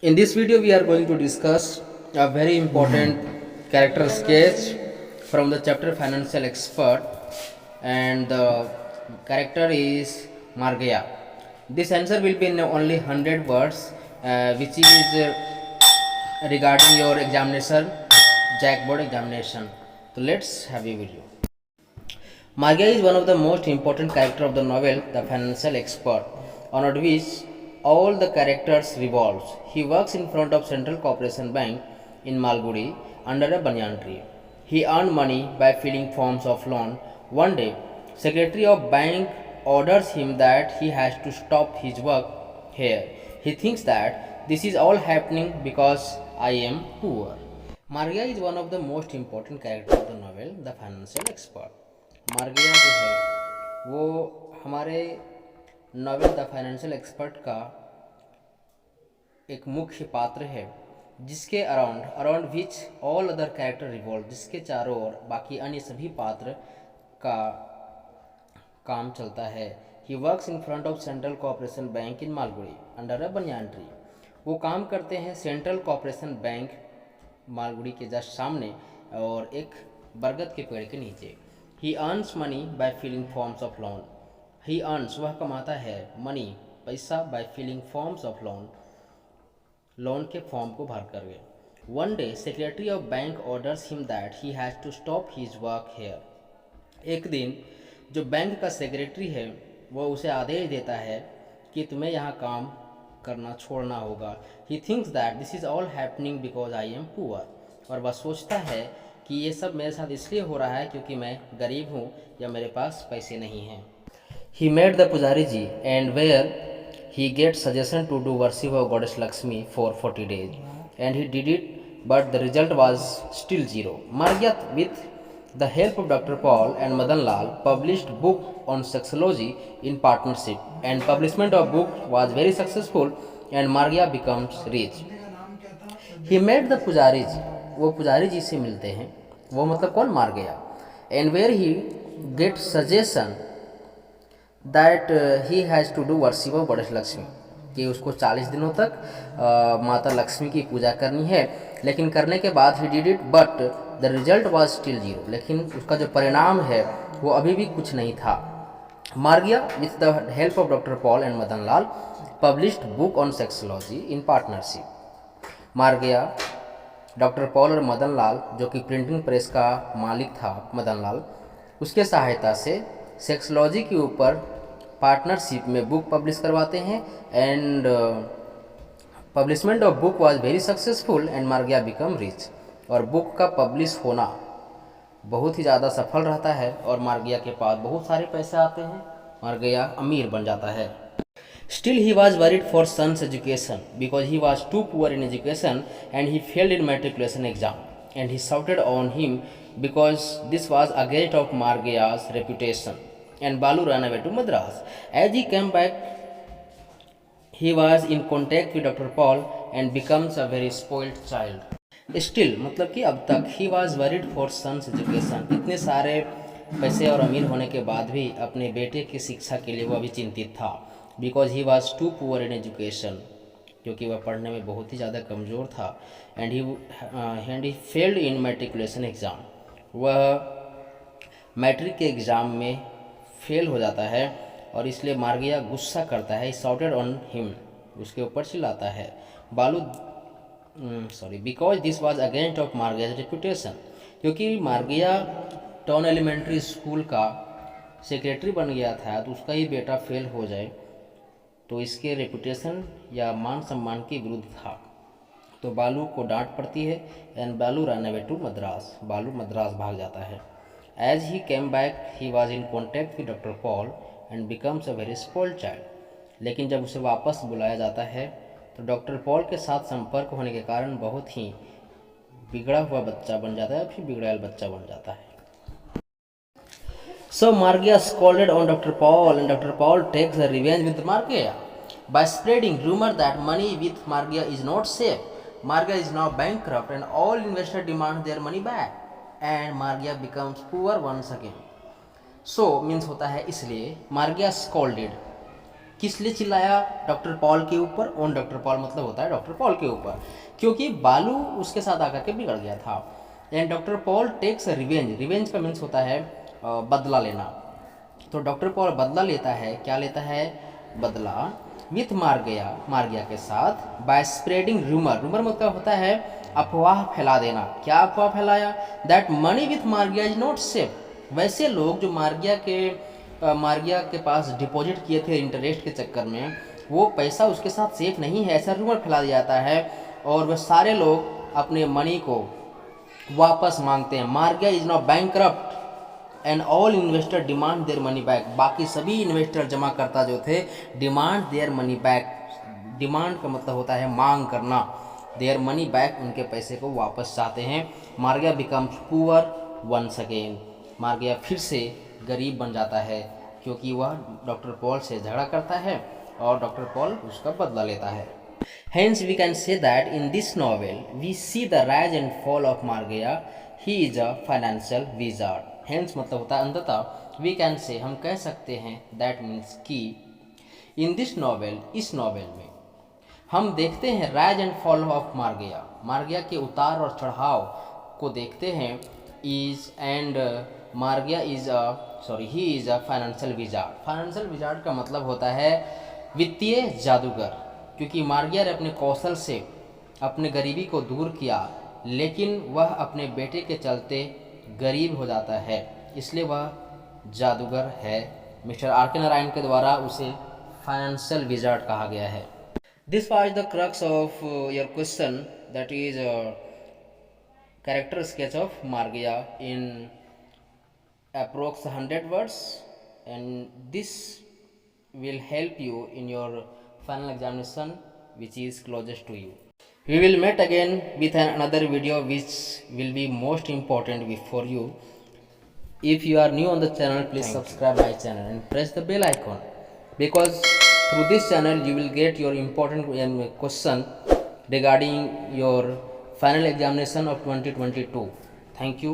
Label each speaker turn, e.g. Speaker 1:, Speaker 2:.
Speaker 1: In this video, we are going to discuss a very important character sketch from the chapter Financial Expert, and the character is Margaya. This answer will be in only 100 words, which is regarding your examination, Jackboard examination. So let's have a video. Margaya is one of the most important characters of the novel The Financial Expert, on which all the characters revolves. He works in front of Central Corporation Bank in Malgudi under a banyan tree. He earned money by filling forms of loan. One day, Secretary of Bank orders him that he has to stop his work here. He thinks that this is all happening because I am poor. Margayya is one of the most important character of the novel the financial expert. Margayya जो है वो हमारे novel the financial expert का एक मुख्य पात्र है, जिसके around which all other character revolve, जिसके चारों ओर बाकी अन्य सभी पात्र का काम चलता है। He works in front of central corporation bank in Malgudi under a banyan tree. वो काम करते हैं सेंट्रल कॉर्पोरेशन बैंक मालगुड़ी के जस्ट सामने और एक बरगद के पेड़ के नीचे। He earns money by filling forms of loan. He earns वह कमाता है मनी पैसा by filling forms of loan, loan के फॉर्म को भर करके। One day secretary of bank orders him that he has to stop his work here. एक दिन जो बैंक का सेक्रेटरी है वो उसे आदेश देता है कि तुम्हें यहाँ काम करना छोड़ना होगा। He thinks that this is all happening because I am poor. और वह सोचता है कि ये सब मेरे साथ इसलिए हो रहा है क्योंकि मैं गरीब हूँ या मेरे पास पैसे नहीं हैं। ही made the pujari ji and where he get suggestion to do worship of goddess Lakshmi for 40 days and he did it but the result was still zero. Margayya with the help of Dr. Paul and Madan Lal published book on sexology in partnership, and publishment of book was very successful and Margia becomes rich. He met the पुजारी जी, वो पुजारी जी से मिलते हैं, वो मतलब कौन? मार गया। and where he get suggestion that he has to do worship of goddess Lakshmi, कि उसको 40 दिनों तक माता लक्ष्मी की पूजा करनी है। लेकिन करने के बाद ही did it but the result was still zero, लेकिन उसका जो परिणाम है वो अभी भी कुछ नहीं था। Margayya with the help of doctor Paul and Madan Lal published book on sexology in partnership. Margayya doctor Paul और मदन लाल, जो कि प्रिंटिंग प्रेस का मालिक था मदन लाल, उसके सहायता से सेक्सोलॉजी के ऊपर पार्टनरशिप में बुक पब्लिश करवाते हैं। And publishment of book was very successful and Margayya become rich. और बुक का पब्लिश होना बहुत ही ज़्यादा सफल रहता है और मार्गिया के पास बहुत सारे पैसे आते हैं, मार्गिया अमीर बन जाता है। Still he was worried for son's education because he was too poor in education and he failed in matriculation exam, and he shouted on him because this was against of Margia's reputation, and Balu ran away to Madras. As he came back, he was in contact with Dr. Paul and becomes a very spoiled child. Still मतलब कि अब तक he was worried for son's education, इतने सारे पैसे और अमीर होने के बाद भी अपने बेटे की शिक्षा के लिए वो अभी चिंतित था। Because he was too poor in education, क्योंकि वह पढ़ने में बहुत ही ज़्यादा कमज़ोर था। And he failed in matriculation exam, वह मैट्रिक के एग्ज़ाम में फेल हो जाता है और इसलिए मार्गिया गुस्सा करता है। शाउटेड ऑन हिम, उसके ऊपर चिल्लाता है। Balu because this was against of Margayya's reputation, क्योंकि मार्गिया टाउन एलिमेंट्री स्कूल का सेक्रेटरी बन गया था, तो उसका ही बेटा फेल हो जाए तो इसके रेपुटेशन या मान सम्मान के विरुद्ध था। तो बालू को डांट पड़ती है एंड बालू रन अवे टू मद्रास, बालू मद्रास भाग जाता है। As he came back he was in contact with doctor Paul and becomes a very spoiled child. लेकिन जब उसे वापस बुलाया जाता है तो डॉक्टर पॉल के साथ संपर्क होने के कारण बहुत ही बिगड़ा हुआ बच्चा बन जाता है, फिर बिगड़ायल बच्चा बन जाता है। So Margia scolded on Dr. Paul and Dr. Paul takes a revenge with Margia by spreading rumor that money with Margia is not safe. Margia is now bankrupt and all investors demand their money back and Margia becomes poor once again. So means होता है इसलिए Margia scolded, किस लिए चिल्लाया? Doctor Paul के ऊपर। On doctor Paul मतलब होता है डॉक्टर पॉल के ऊपर, क्योंकि बालू उसके साथ आकर के बिगड़ गया था। And doctor Paul takes revenge. Revenge का मीन्स होता है बदला लेना। तो डॉक्टर पॉल बदला लेता है। क्या लेता है? बदला विथ मार्गिया के साथ, बाय स्प्रेडिंग रूमर। रूमर मतलब होता है अफवाह फैला देना। क्या अफवाह फैलाया? That money with Margayya is not safe. वैसे लोग जो मार्गिया के पास डिपॉजिट किए थे इंटरेस्ट के चक्कर में, वो पैसा उसके साथ सेफ नहीं है, ऐसा रूमर फैला दिया जाता है। और वह सारे लोग अपने मनी को वापस मांगते हैं। Margayya is not bankrupt and all investor demand their money back. बाकी सभी इन्वेस्टर जमा करता जो थे, demand their money back. Demand का मतलब होता है मांग करना। देयर मनी बैक, उनके पैसे को वापस चाहते हैं। मार्गिया बिकम्स पुअर वंस अगेन। मार्गिया फिर से गरीब बन जाता है, क्योंकि वह डॉक्टर पॉल से झगड़ा करता है और डॉक्टर पॉल उसका बदला लेता है। Hence we can say that in this novel we see the rise and fall of Margia. He is a financial wizard. Hence मतलब होता है अंततः we can say, हम कह सकते हैं, that means कि in this novel, इस नॉवेल में हम देखते हैं rise and fall of Margayya. Margayya के उतार और चढ़ाव को देखते हैं। Is and Margayya is he is a financial wizard. Financial wizard का मतलब होता है वित्तीय जादूगर, क्योंकि मार्गिया ने अपने कौशल से अपने गरीबी को दूर किया, लेकिन वह अपने बेटे के चलते गरीब हो जाता है, इसलिए वह जादूगर है। मिस्टर आर के नारायण के द्वारा उसे फाइनेंशियल विजार्ड कहा गया है। This was the crux of your question, that is character sketch of Margia in approx 100 words, and this will help you in your final examination which is closest to you. We will meet again with another video which will be most important for you. If you are new on the channel, please subscribe my channel and press the bell icon, because through this channel you will get your important question regarding your final examination of 2022. Thank you.